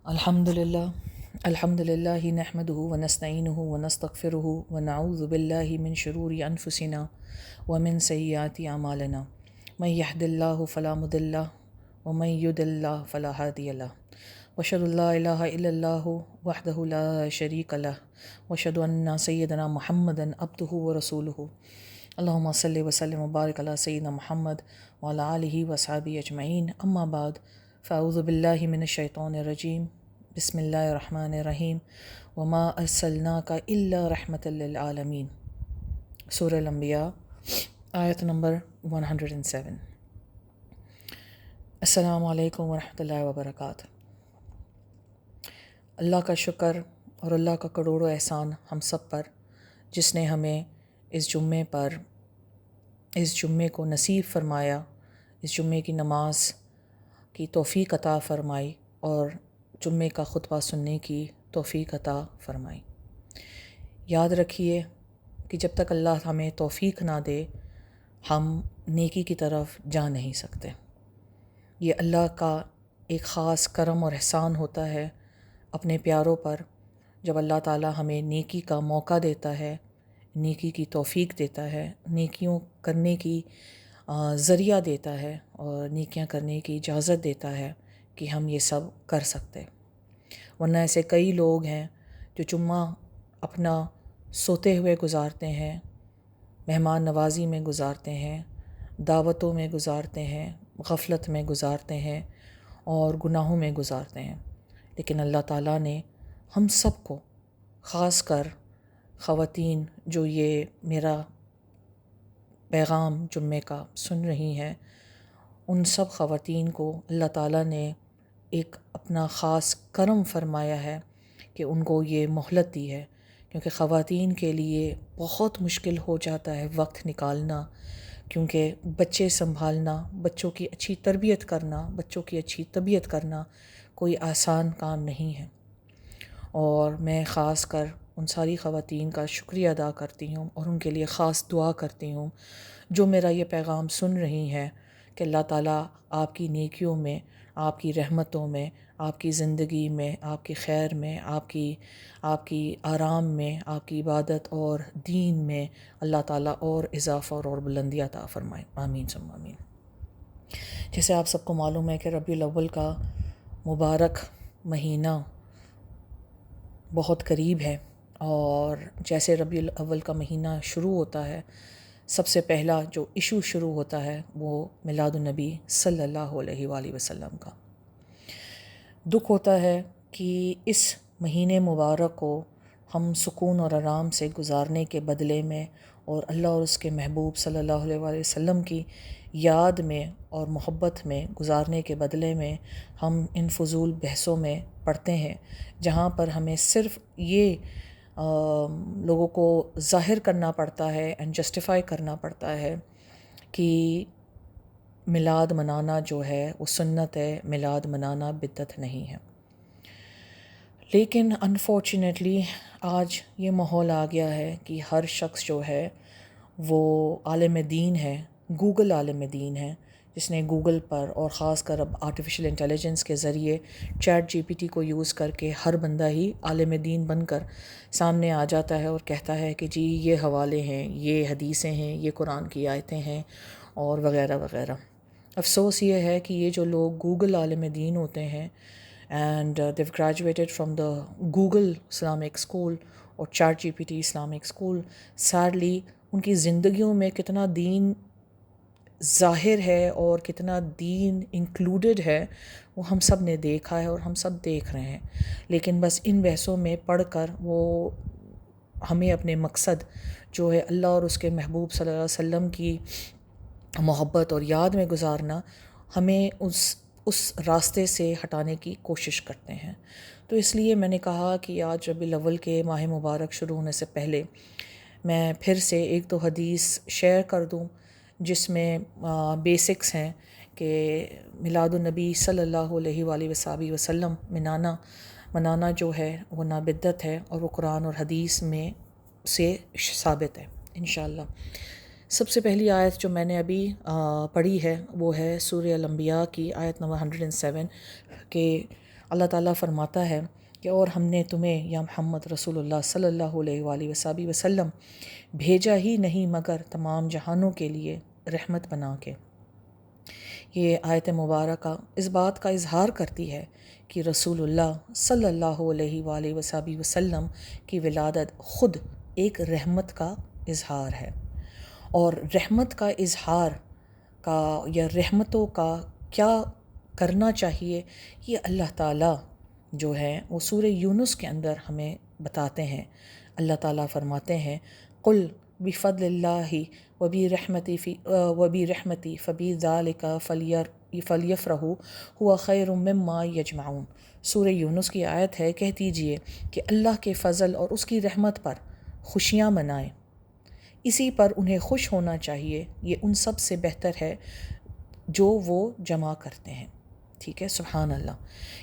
الحمد للہ نحمده ونستعینه ونستغفره ونعوذ باللہ من شرور انفسنا ومن سیئات اعمالنا من یهد اللہ فلا مضل له ومن یضلل فلا ہادی له واشهد ان لا الہ الا اللہ وحدہ لا شریک له واشهد ان سیدنا محمدا عبدہ ورسولہ اللہم صلی وسلم وبارک علی سیدنا محمد وعلی آلہ وصحبہ اجمعین اما بعد فاعوذ باللہ من الشیطان الرجیم بسم اللہ الرحمن الرحیم وما ارسلناک الا رحمۃ للعالمین سورہ الانبیاء آیت نمبر 107۔ السلام علیکم ورحمۃ اللہ وبرکاتہ۔ اللہ کا شکر اور اللہ کا کروڑوں احسان ہم سب پر، جس نے ہمیں اس جمعے کو نصیب فرمایا، اس جمعے کی نماز کی توفیق عطا فرمائی اور جمعے کا خطبہ سننے کی توفیق عطا فرمائی۔ یاد رکھیے کہ جب تک اللہ ہمیں توفیق نہ دے ہم نیکی کی طرف جا نہیں سکتے۔ یہ اللہ کا ایک خاص کرم اور احسان ہوتا ہے اپنے پیاروں پر، جب اللہ تعالی ہمیں نیکی کا موقع دیتا ہے، نیکی کی توفیق دیتا ہے، نیکیوں کرنے کی ذریعہ دیتا ہے اور نیکیاں کرنے کی اجازت دیتا ہے کہ ہم یہ سب کر سکتے۔ ورنہ ایسے کئی لوگ ہیں جو جمعہ اپنا سوتے ہوئے گزارتے ہیں، مہمان نوازی میں گزارتے ہیں، دعوتوں میں گزارتے ہیں، غفلت میں گزارتے ہیں اور گناہوں میں گزارتے ہیں۔ لیکن اللہ تعالیٰ نے ہم سب کو، خاص کر خواتین جو یہ میرا پیغام جمعے کا سن رہی ہیں، ان سب خواتین کو اللہ تعالیٰ نے ایک اپنا خاص کرم فرمایا ہے کہ ان کو یہ مہلت دی ہے، کیونکہ خواتین کے لیے بہت مشکل ہو جاتا ہے وقت نکالنا، کیونکہ بچے سنبھالنا، بچوں کی اچھی تربیت کرنا، بچوں کی اچھی طبیعت کرنا کوئی آسان کام نہیں ہے۔ اور میں خاص کر ان ساری خواتین کا شکریہ ادا کرتی ہوں اور ان کے لیے خاص دعا کرتی ہوں جو میرا یہ پیغام سن رہی ہیں، کہ اللہ تعالیٰ آپ کی نیکیوں میں، آپ کی رحمتوں میں، آپ کی زندگی میں، آپ کی خیر میں، آپ کی آرام میں، آپ کی عبادت اور دین میں اللہ تعالیٰ اور اضافہ اور بلندی عطا فرمائے، آمین ثم آمین۔ جیسے آپ سب کو معلوم ہے کہ ربیع الاول کا مبارک مہینہ بہت قریب ہے، اور جیسے ربیع الاول کا مہینہ شروع ہوتا ہے، سب سے پہلا جو ایشو شروع ہوتا ہے وہ میلاد النبی صلی اللہ علیہ وآلہ وسلم کا۔ دکھ ہوتا ہے کہ اس مہینے مبارک کو ہم سکون اور آرام سے گزارنے کے بدلے میں اور اللہ اور اس کے محبوب صلی اللہ علیہ وآلہ وسلم کی یاد میں اور محبت میں گزارنے کے بدلے میں ہم ان فضول بحثوں میں پڑتے ہیں، جہاں پر ہمیں صرف یہ لوگوں کو ظاہر کرنا پڑتا ہے اینڈ جسٹیفائی کرنا پڑتا ہے کہ میلاد منانا جو ہے وہ سنت ہے، میلاد منانا بدعت نہیں ہے۔ لیکن انفارچونیٹلی آج یہ ماحول آ گیا ہے کہ ہر شخص جو ہے وہ عالم دین ہے، گوگل عالم دین ہے، جس نے گوگل پر اور خاص کر اب آرٹیفیشل انٹیلیجنس کے ذریعے چیٹ جی پی ٹی کو یوز کر کے ہر بندہ ہی عالم دین بن کر سامنے آ جاتا ہے اور کہتا ہے کہ جی یہ حوالے ہیں، یہ حدیثیں ہیں، یہ قرآن کی آیتیں ہیں اور وغیرہ وغیرہ۔ افسوس یہ ہے کہ یہ جو لوگ گوگل عالم دین ہوتے ہیں and they've graduated from the Google Islamic school اور ChatGPT Islamic school, sadly ان کی زندگیوں میں کتنا دین ظاہر ہے اور کتنا دین انکلوڈڈ ہے وہ ہم سب نے دیکھا ہے اور ہم سب دیکھ رہے ہیں۔ لیکن بس ان بحثوں میں پڑھ کر وہ ہمیں اپنے مقصد جو ہے اللہ اور اس کے محبوب صلی اللہ علیہ وسلم کی محبت اور یاد میں گزارنا، ہمیں اس راستے سے ہٹانے کی کوشش کرتے ہیں۔ تو اس لیے میں نے کہا کہ آج ربیع الاول کے ماہ مبارک شروع ہونے سے پہلے میں پھر سے ایک دو حدیث شیئر کر دوں جس میں بیسکس ہیں کہ میلاد النبی صلی اللہ علیہ وآلہ وصحبہ وسلم منانا جو ہے وہ نہ بدعت ہے اور وہ قرآن اور حدیث میں سے ثابت ہے انشاءاللہ۔ سب سے پہلی آیت جو میں نے ابھی پڑھی ہے وہ ہے سورہ الانبیاء کی آیت نمبر 107 کہ اللہ تعالیٰ فرماتا ہے کہ اور ہم نے تمہیں یا محمد رسول اللہ صلی اللہ علیہ وآلہ وسلم بھیجا ہی نہیں مگر تمام جہانوں کے لیے رحمت بنا کے۔ یہ آیت مبارکہ اس بات کا اظہار کرتی ہے کہ رسول اللہ صلی اللہ علیہ وآلہ وسلم کی ولادت خود ایک رحمت کا اظہار ہے، اور رحمت کا اظہار کا یا رحمتوں کا کیا کرنا چاہیے یہ اللہ تعالیٰ جو ہے وہ سورہ یونس کے اندر ہمیں بتاتے ہیں۔ اللہ تعالیٰ فرماتے ہیں قل بفضل اللہ وبرحمتی فبذالک فلیفرحوا هو خیر مما یجمعون۔ سورہ یونس کی آیت ہے، کہہ دیجئے کہ اللہ کے فضل اور اس کی رحمت پر خوشیاں منائیں، اسی پر انہیں خوش ہونا چاہیے، یہ ان سب سے بہتر ہے جو وہ جمع کرتے ہیں۔ ٹھیک ہے، سبحان اللہ۔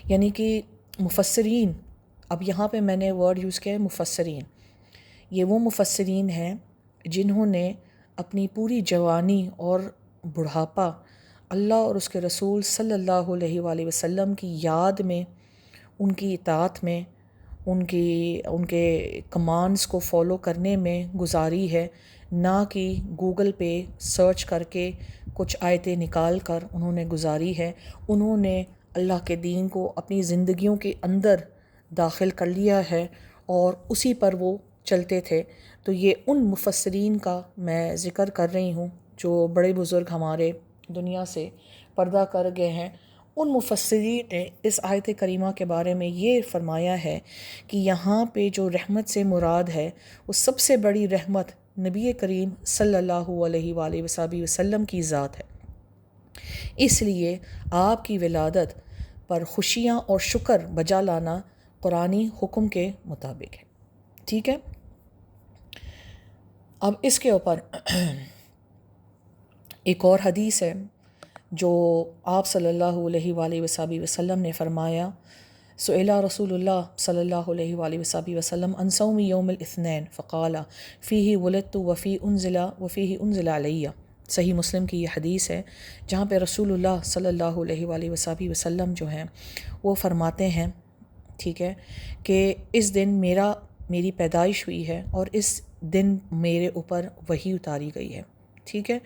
یعنی کہ مفسرین، اب یہاں پہ میں نے ورڈ یوز کیا ہے مفسرین، یہ وہ مفسرین ہیں جنہوں نے اپنی پوری جوانی اور بڑھاپا اللہ اور اس کے رسول صلی اللہ علیہ وآلہ وسلم کی یاد میں، ان کی اطاعت میں، ان کے کمانڈز کو فالو کرنے میں گزاری ہے، نہ کہ گوگل پہ سرچ کر کے کچھ آیتیں نکال کر انہوں نے گزاری ہے۔ انہوں نے اللہ کے دین کو اپنی زندگیوں کے اندر داخل کر لیا ہے اور اسی پر وہ چلتے تھے۔ تو یہ ان مفسرین کا میں ذکر کر رہی ہوں جو بڑے بزرگ ہمارے دنیا سے پردہ کر گئے ہیں۔ ان مفسرین نے اس آیت کریمہ کے بارے میں یہ فرمایا ہے کہ یہاں پہ جو رحمت سے مراد ہے وہ سب سے بڑی رحمت نبی کریم صلی اللہ علیہ وآلہ وسلم کی ذات ہے، اس لیے آپ کی ولادت پر خوشیاں اور شکر بجا لانا قرآنی حکم کے مطابق ہے۔ ٹھیک ہے، اب اس کے اوپر ایک اور حدیث ہے جو آپ صلی اللہ علیہ وآلہ وسلم نے فرمایا، سئل رسول اللہ صلی اللہ علیہ وآلہ وسلم عن صوم یوم الاثنین فقال فیہ ولدت وفیہ انزل علیہ۔ صحیح مسلم کی یہ حدیث ہے جہاں پہ رسول اللہ صلی اللہ علیہ وآلہ وسلم جو ہیں وہ فرماتے ہیں، ٹھیک ہے، کہ اس دن میری پیدائش ہوئی ہے اور اس دن میرے اوپر وحی اتاری گئی ہے۔ ٹھیک ہے،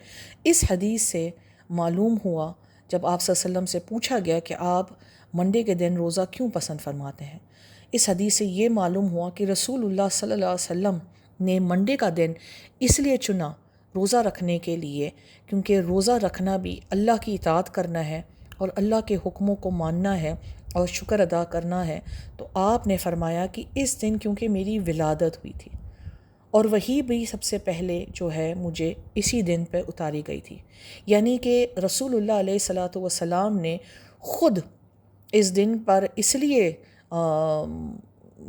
اس حدیث سے معلوم ہوا، جب آپ صلی اللہ علیہ وسلم سے پوچھا گیا کہ آپ منڈے کے دن روزہ کیوں پسند فرماتے ہیں، اس حدیث سے یہ معلوم ہوا کہ رسول اللہ صلی اللہ علیہ وسلم نے منڈے کا دن اس لیے چنا روزہ رکھنے کے لیے کیونکہ روزہ رکھنا بھی اللہ کی اطاعت کرنا ہے اور اللہ کے حکموں کو ماننا ہے اور شکر ادا کرنا ہے۔ تو آپ نے فرمایا کہ اس دن کیونکہ میری ولادت ہوئی تھی اور وہی بھی سب سے پہلے جو ہے مجھے اسی دن پہ اتاری گئی تھی، یعنی کہ رسول اللہ علیہ الصلاۃ والسلام نے خود اس دن پر اس لیے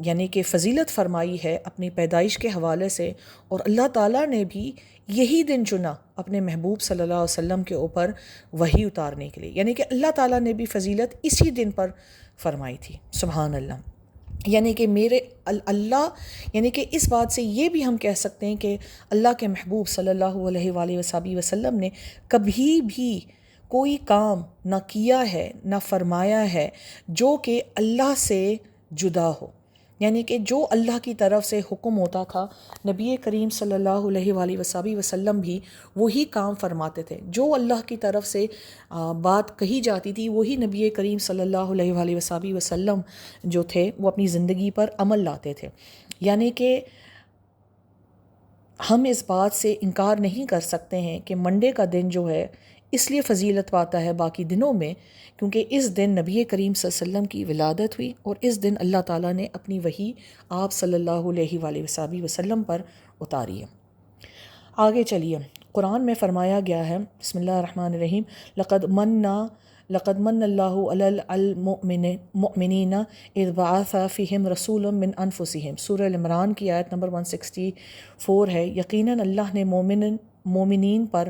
یعنی کہ فضیلت فرمائی ہے اپنی پیدائش کے حوالے سے، اور اللہ تعالیٰ نے بھی یہی دن چنا اپنے محبوب صلی اللہ علیہ وسلم کے اوپر وحی اتارنے کے لیے، یعنی کہ اللہ تعالیٰ نے بھی فضیلت اسی دن پر فرمائی تھی۔ سبحان اللہ۔ یعنی کہ اللہ یعنی کہ اس بات سے یہ بھی ہم کہہ سکتے ہیں کہ اللہ کے محبوب صلی اللہ علیہ وآلہ وسلم نے کبھی بھی کوئی کام نہ کیا ہے نہ فرمایا ہے جو کہ اللہ سے جدا ہو، یعنی کہ جو اللہ کی طرف سے حکم ہوتا تھا نبی کریم صلی اللہ علیہ وآلہ وسلم بھی وہی کام فرماتے تھے، جو اللہ کی طرف سے بات کہی جاتی تھی وہی نبی کریم صلی اللہ علیہ وآلہ وسلم جو تھے وہ اپنی زندگی پر عمل لاتے تھے۔ یعنی کہ ہم اس بات سے انکار نہیں کر سکتے ہیں کہ منڈے کا دن جو ہے اس لیے فضیلت پاتا ہے باقی دنوں میں کیونکہ اس دن نبی کریم صلی اللہ علیہ وسلم کی ولادت ہوئی اور اس دن اللہ تعالیٰ نے اپنی وحی آپ صلی اللہ علیہ وآلہ وسلم پر اتاری ہے۔ آگے چلیے، قرآن میں فرمایا گیا ہے، بسم اللہ الرحمن الرحیم، لقد من اللہ علی المؤمنین اذ بعث فیہم رسولا من انفسہم۔ سورہ عمران کی آیت نمبر 164 ہے، یقیناً اللہ نے مومنین پر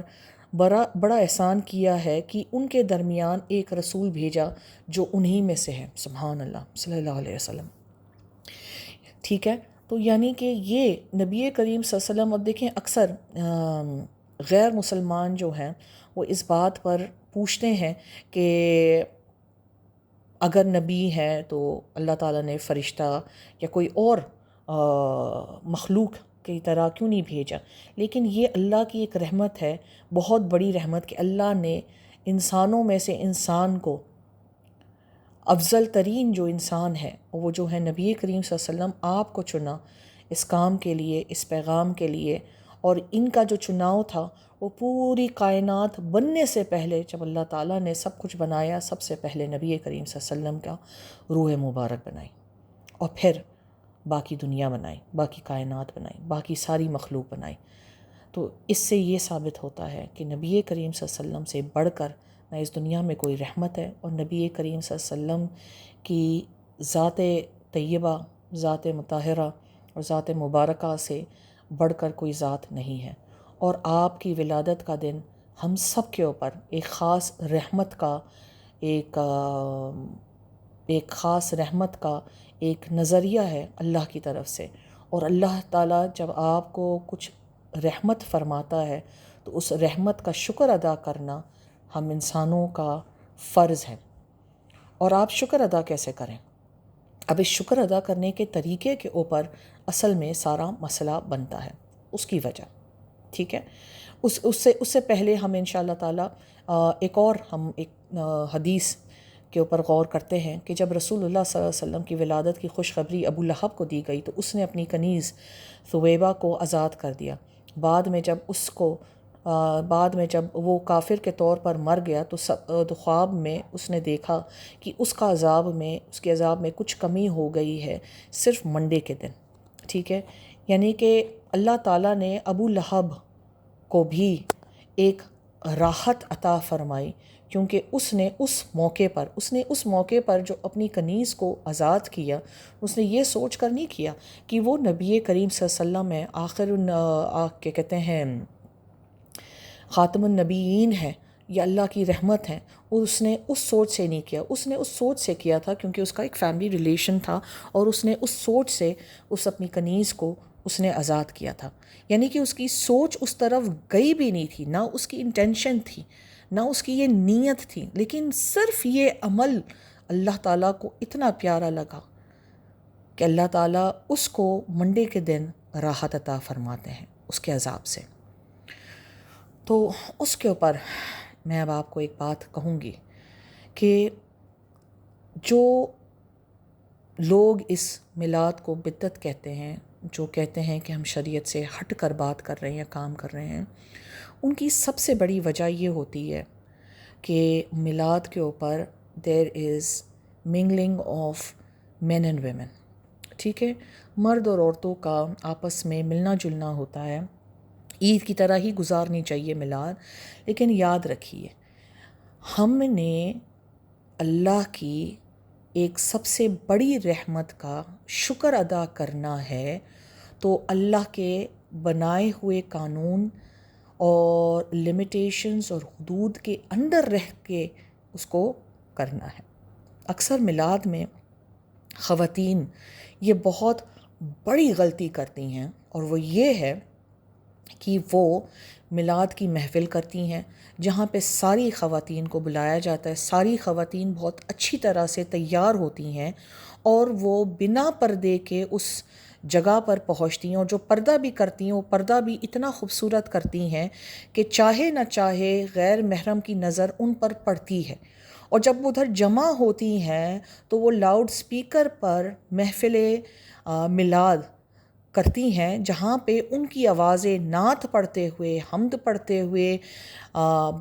بڑا احسان کیا ہے کہ ان کے درمیان ایک رسول بھیجا جو انہی میں سے ہے۔ سبحان اللہ، صلی اللہ علیہ وسلم۔ ٹھیک ہے، تو یعنی کہ یہ نبی کریم صلی اللہ علیہ وسلم، اب دیکھیں اکثر غیر مسلمان جو ہیں وہ اس بات پر پوچھتے ہیں کہ اگر نبی ہے تو اللہ تعالیٰ نے فرشتہ یا کوئی اور مخلوق کی طرح کیوں نہیں بھیجا؟ لیکن یہ اللہ کی ایک رحمت ہے، بہت بڑی رحمت، کہ اللہ نے انسانوں میں سے انسان کو، افضل ترین جو انسان ہے وہ جو ہے نبی کریم صلی اللہ علیہ وسلم، آپ کو چنا اس کام کے لیے، اس پیغام کے لیے۔ اور ان کا جو چناؤ تھا وہ پوری کائنات بننے سے پہلے، جب اللہ تعالیٰ نے سب کچھ بنایا، سب سے پہلے نبی کریم صلی اللہ علیہ وسلم کا روح مبارک بنائی، اور پھر باقی دنیا بنائی، باقی کائنات بنائی، باقی ساری مخلوق بنائی۔ تو اس سے یہ ثابت ہوتا ہے کہ نبی کریم صلی اللہ علیہ وسلم سے بڑھ کر نہ اس دنیا میں کوئی رحمت ہے، اور نبی کریم صلی اللہ علیہ وسلم کی ذات طیبہ، ذات مطہرہ اور ذات مبارکہ سے بڑھ کر کوئی ذات نہیں ہے۔ اور آپ کی ولادت کا دن ہم سب کے اوپر ایک خاص رحمت کا ایک خاص رحمت کا ایک نظریہ ہے اللہ کی طرف سے۔ اور اللہ تعالیٰ جب آپ کو کچھ رحمت فرماتا ہے تو اس رحمت کا شکر ادا کرنا ہم انسانوں کا فرض ہے۔ اور آپ شکر ادا کیسے کریں؟ اب اس شکر ادا کرنے کے طریقے کے اوپر اصل میں سارا مسئلہ بنتا ہے، اس کی وجہ، ٹھیک ہے؟ اس سے پہلے ہم انشاءاللہ تعالیٰ ایک حدیث کے اوپر غور کرتے ہیں کہ جب رسول اللہ صلی اللہ علیہ وسلم کی ولادت کی خوشخبری ابو لہب کو دی گئی تو اس نے اپنی کنیز ثویبہ کو آزاد کر دیا۔ بعد میں جب وہ کافر کے طور پر مر گیا تو خواب میں اس نے دیکھا کہ اس کے عذاب میں کچھ کمی ہو گئی ہے، صرف منڈے کے دن، ٹھیک ہے؟ یعنی کہ اللہ تعالیٰ نے ابو لہب کو بھی ایک راحت عطا فرمائی، کیونکہ اس نے اس موقع پر جو اپنی کنیز کو آزاد کیا، اس نے یہ سوچ کر نہیں کیا کہ وہ نبی کریم صلی اللہ علیہ وسلم ہے، کیا کہتے ہیں، خاتم النبیین ہے، یا اللہ کی رحمت ہے، اور اس نے اس سوچ سے نہیں کیا، اس نے اس سوچ سے کیا تھا کیونکہ اس کا ایک فیملی ریلیشن تھا، اور اس نے اس سوچ سے اس اپنی کنیز کو اس نے آزاد کیا تھا۔ یعنی کہ اس کی سوچ اس طرف گئی بھی نہیں تھی، نہ اس کی انٹینشن تھی، نہ اس کی یہ نیت تھی، لیکن صرف یہ عمل اللہ تعالیٰ کو اتنا پیارا لگا کہ اللہ تعالیٰ اس کو منڈے کے دن راحت عطا فرماتے ہیں اس کے عذاب سے۔ تو اس کے اوپر میں اب آپ کو ایک بات کہوں گی کہ جو لوگ اس میلاد کو بدعت کہتے ہیں، جو کہتے ہیں کہ ہم شریعت سے ہٹ کر بات کر رہے ہیں یا کام کر رہے ہیں، ان کی سب سے بڑی وجہ یہ ہوتی ہے کہ میلاد کے اوپر there is mingling of men and women, ٹھیک ہے؟ مرد اور عورتوں کا آپس میں ملنا جلنا ہوتا ہے، عید کی طرح ہی گزارنی چاہیے میلاد، لیکن یاد رکھیے ہم نے اللہ کی ایک سب سے بڑی رحمت کا شکر ادا کرنا ہے تو اللہ کے بنائے ہوئے قانون اور لمیٹیشنز اور حدود کے اندر رہ کے اس کو کرنا ہے۔ اکثر میلاد میں خواتین یہ بہت بڑی غلطی کرتی ہیں، اور وہ یہ ہے کہ وہ میلاد کی محفل کرتی ہیں جہاں پہ ساری خواتین کو بلایا جاتا ہے، ساری خواتین بہت اچھی طرح سے تیار ہوتی ہیں، اور وہ بنا پردے کے اس جگہ پر پہنچتی ہیں، اور جو پردہ بھی کرتی ہیں وہ پردہ بھی اتنا خوبصورت کرتی ہیں کہ چاہے نہ چاہے غیر محرم کی نظر ان پر پڑتی ہے۔ اور جب ادھر جمع ہوتی ہیں تو وہ لاؤڈ سپیکر پر محفل میلاد کرتی ہیں، جہاں پہ ان کی آوازیں نعت پڑھتے ہوئے، حمد پڑھتے ہوئے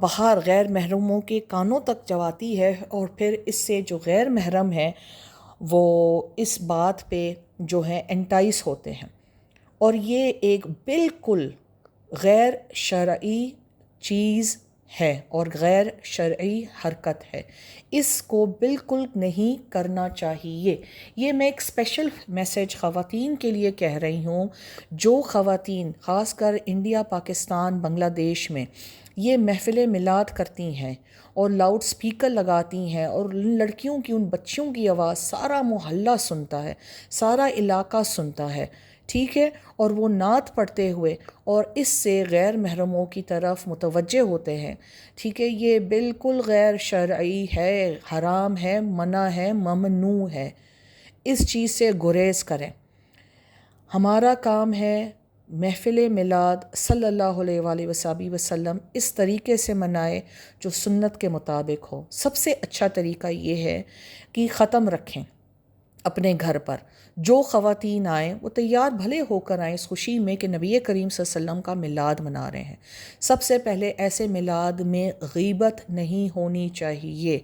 باہر غیر محرموں کے کانوں تک جاتی ہے، اور پھر اس سے جو غیر محرم ہیں وہ اس بات پہ جو ہے انٹائس ہوتے ہیں، اور یہ ایک بالکل غیر شرعی چیز ہے اور غیر شرعی حرکت ہے، اس کو بالکل نہیں کرنا چاہیے۔ یہ میں ایک اسپیشل میسیج خواتین کے لیے کہہ رہی ہوں، جو خواتین خاص کر انڈیا، پاکستان، بنگلہ دیش میں یہ محفل میلاد کرتی ہیں اور لاؤڈ سپیکر لگاتی ہیں، اور ان لڑکیوں کی، ان بچیوں کی آواز سارا محلہ سنتا ہے، سارا علاقہ سنتا ہے ٹھیک ہے، اور وہ نعت پڑھتے ہوئے اور اس سے غیر محرموں کی طرف متوجہ ہوتے ہیں، ٹھیک ہے، یہ بالکل غیر شرعی ہے، حرام ہے، منع ہے، ممنوع ہے، اس چیز سے گریز کریں۔ ہمارا کام ہے محفل میلاد صلی اللہ علیہ وآلہ وسلم اس طریقے سے منائے جو سنت کے مطابق ہو۔ سب سے اچھا طریقہ یہ ہے کہ ختم رکھیں اپنے گھر پر، جو خواتین آئیں وہ تیار بھلے ہو کر آئیں اس خوشی میں کہ نبی کریم صلی اللہ علیہ وسلم کا میلاد منا رہے ہیں۔ سب سے پہلے ایسے میلاد میں غیبت نہیں ہونی چاہیے،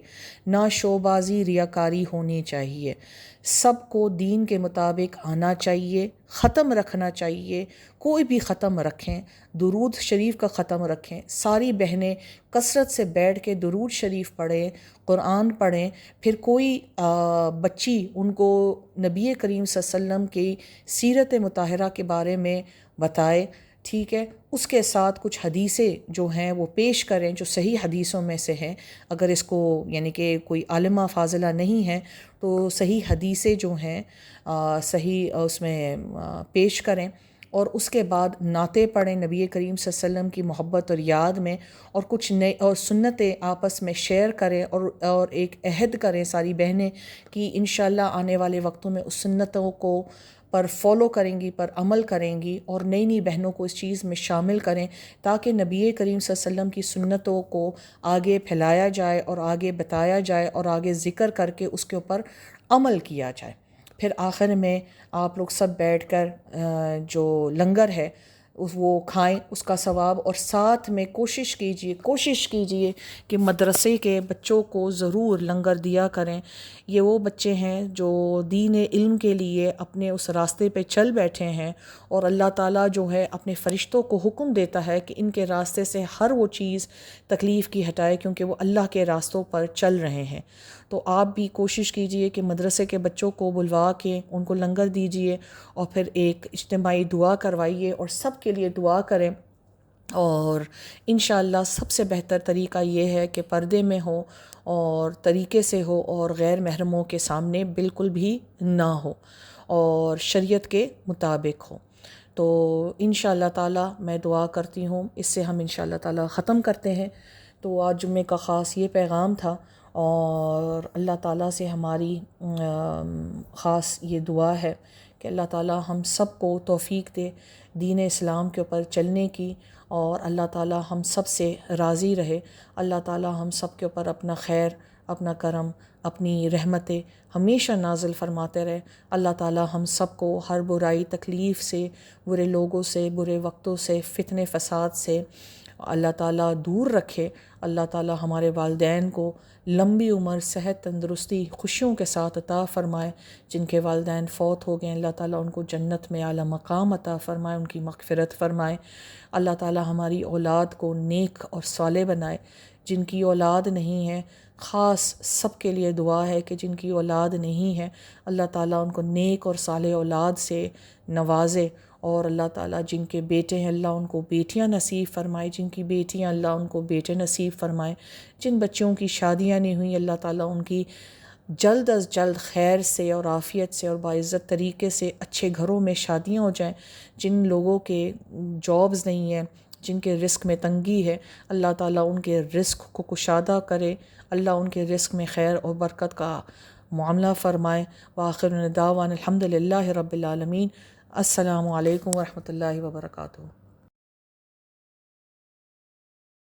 نہ شوبازی ریاکاری ہونی چاہیے، سب کو دین کے مطابق آنا چاہیے، ختم رکھنا چاہیے، کوئی بھی ختم رکھیں، درود شریف کا ختم رکھیں، ساری بہنیں کثرت سے بیٹھ کے درود شریف پڑھیں، قرآن پڑھیں، پھر کوئی بچی ان کو نبی کریم صلی اللہ علیہ وسلم کی سیرت مطہرہ کے بارے میں بتائے، ٹھیک ہے، اس کے ساتھ کچھ حدیثیں جو ہیں وہ پیش کریں جو صحیح حدیثوں میں سے ہیں، اگر اس کو یعنی کہ کوئی عالمہ فاضلہ نہیں ہے تو صحیح حدیثیں جو ہیں صحیح اس میں پیش کریں، اور اس کے بعد نعتیں پڑھیں نبی کریم صلی اللہ علیہ وسلم کی محبت اور یاد میں، اور کچھ نئے اور سنتیں آپس میں شیئر کریں، اور ایک عہد کریں ساری بہنیں کہ انشاءاللہ آنے والے وقتوں میں اس سنتوں کو پر فالو کریں گی، پر عمل کریں گی، اور نئی نئی بہنوں کو اس چیز میں شامل کریں تاکہ نبی کریم صلی اللہ علیہ وسلم کی سنتوں کو آگے پھیلایا جائے اور آگے بتایا جائے اور آگے ذکر کر کے اس کے اوپر عمل کیا جائے۔ پھر آخر میں آپ لوگ سب بیٹھ کر جو لنگر ہے وہ کھائیں، اس کا ثواب، اور ساتھ میں کوشش کیجئے کہ مدرسے کے بچوں کو ضرور لنگر دیا کریں۔ یہ وہ بچے ہیں جو دین علم کے لیے اپنے اس راستے پہ چل بیٹھے ہیں، اور اللہ تعالیٰ جو ہے اپنے فرشتوں کو حکم دیتا ہے کہ ان کے راستے سے ہر وہ چیز تکلیف کی ہٹائے، کیونکہ وہ اللہ کے راستوں پر چل رہے ہیں۔ تو آپ بھی کوشش کیجئے کہ مدرسے کے بچوں کو بلوا کے ان کو لنگر دیجئے، اور پھر ایک اجتماعی دعا کروائیے اور سب کے لیے دعا کریں، اور انشاءاللہ سب سے بہتر طریقہ یہ ہے کہ پردے میں ہو اور طریقے سے ہو، اور غیر محرموں کے سامنے بالکل بھی نہ ہو، اور شریعت کے مطابق ہو۔ تو انشاءاللہ تعالی میں دعا کرتی ہوں، اس سے ہم انشاءاللہ تعالی ختم کرتے ہیں۔ تو آج جمعے کا خاص یہ پیغام تھا، اور اللہ تعالیٰ سے ہماری خاص یہ دعا ہے کہ اللہ تعالیٰ ہم سب کو توفیق دے دین اسلام کے اوپر چلنے کی، اور اللہ تعالیٰ ہم سب سے راضی رہے، اللہ تعالیٰ ہم سب کے اوپر اپنا خیر، اپنا کرم، اپنی رحمتیں ہمیشہ نازل فرماتے رہے، اللہ تعالیٰ ہم سب کو ہر برائی تکلیف سے، برے لوگوں سے، برے وقتوں سے، فتنے فساد سے اللہ تعالیٰ دور رکھے، اللہ تعالیٰ ہمارے والدین کو لمبی عمر، صحت، تندرستی، خوشیوں کے ساتھ عطا فرمائے، جن کے والدین فوت ہو گئے اللہ تعالیٰ ان کو جنت میں اعلیٰ مقام عطا فرمائے، ان کی مغفرت فرمائے، اللہ تعالیٰ ہماری اولاد کو نیک اور صالح بنائے، جن کی اولاد نہیں ہے خاص سب کے لیے دعا ہے کہ جن کی اولاد نہیں ہے اللہ تعالیٰ ان کو نیک اور صالح اولاد سے نوازے، اور اللہ تعالیٰ جن کے بیٹے ہیں اللہ ان کو بیٹیاں نصیب فرمائے، جن کی بیٹیاں اللہ ان کو بیٹے نصیب فرمائے، جن بچوں کی شادیاں نہیں ہوئیں اللہ تعالیٰ ان کی جلد از جلد خیر سے اور عافیت سے اور باعزت طریقے سے اچھے گھروں میں شادیاں ہو جائیں، جن لوگوں کے جابز نہیں ہیں، جن کے رزق میں تنگی ہے اللہ تعالیٰ ان کے رزق کو کشادہ کرے، اللہ ان کے رزق میں خیر اور برکت کا معاملہ فرمائے۔ وآخر دعوانا الحمد للہ رب العالمین۔ السلام علیکم ورحمۃ اللہ وبرکاتہ۔